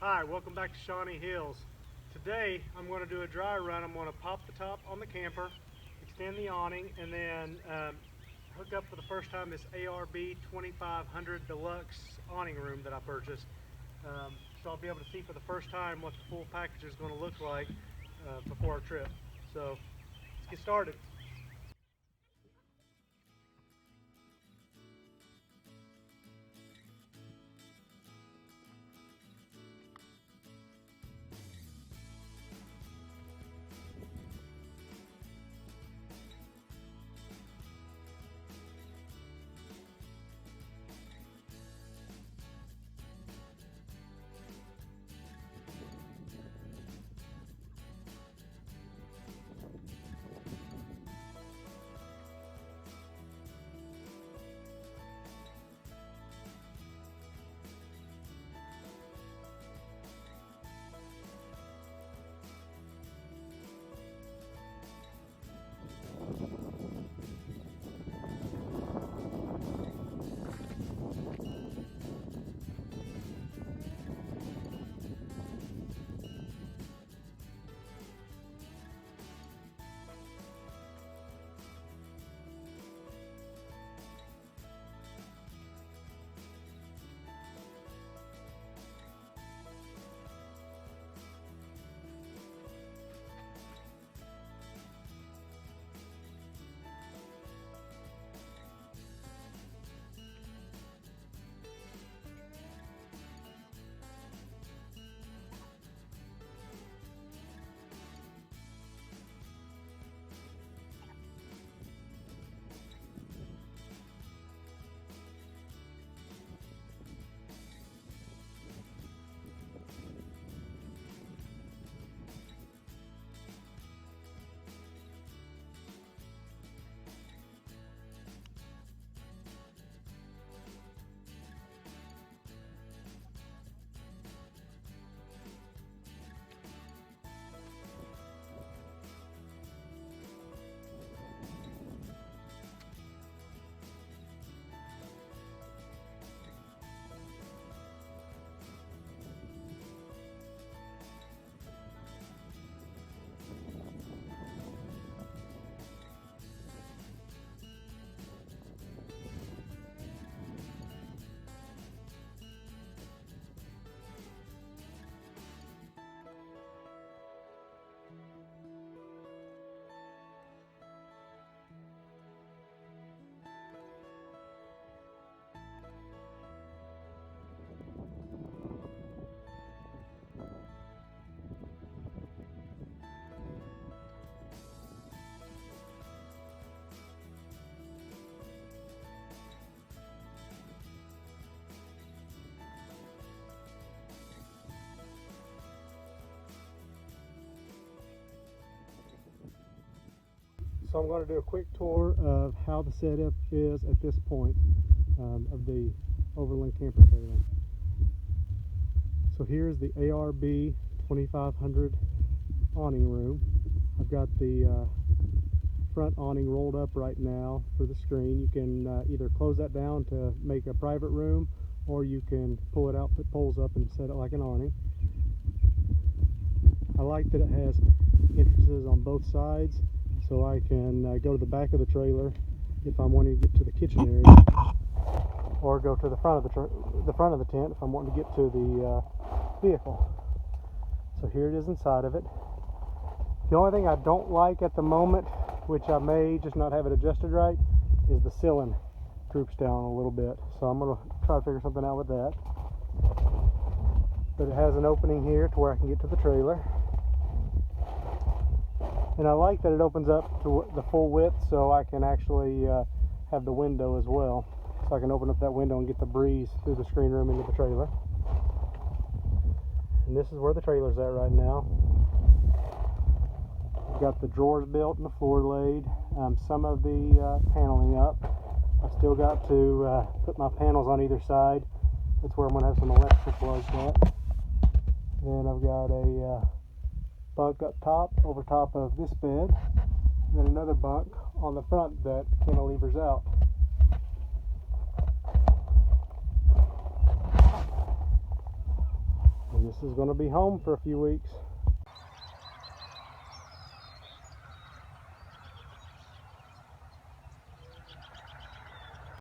Hi, welcome back to Shawnee Hills. Today I'm going to do a dry run. I'm going to pop the top on the camper, extend the awning, and then hook up for the first time this ARB 2500 Deluxe awning room that I purchased. So I'll be able to see for the first time what the full package is going to look like before our trip. So let's get started. So I'm going to do a quick tour of how the setup is at this point of the Overland camper trailer. So here's the ARB 2500 awning room. I've got the front awning rolled up right now for the screen. You can either close that down to make a private room, or you can pull it out, put poles up, and set it like an awning. I like that it has entrances on both sides, so I can go to the back of the trailer if I'm wanting to get to the kitchen area, or go to the front of the tent if I'm wanting to get to the vehicle. So here it is inside of it. The only thing I don't like at the moment, which I may just not have it adjusted right, is the ceiling droops down a little bit. So I'm going to try to figure something out with that. But it has an opening here to where I can get to the trailer. And I like that it opens up to the full width, so I can actually have the window as well. So I can open up that window and get the breeze through the screen room into the trailer. And this is where the trailer's at right now. I've got the drawers built and the floor laid. Some of the paneling up. I've still got to put my panels on either side. That's where I'm going to have some electrical plugs at. Then I've got a bunk up top, over top of this bed, and then another bunk on the front that cantilevers out. this is going to be home for a few weeks.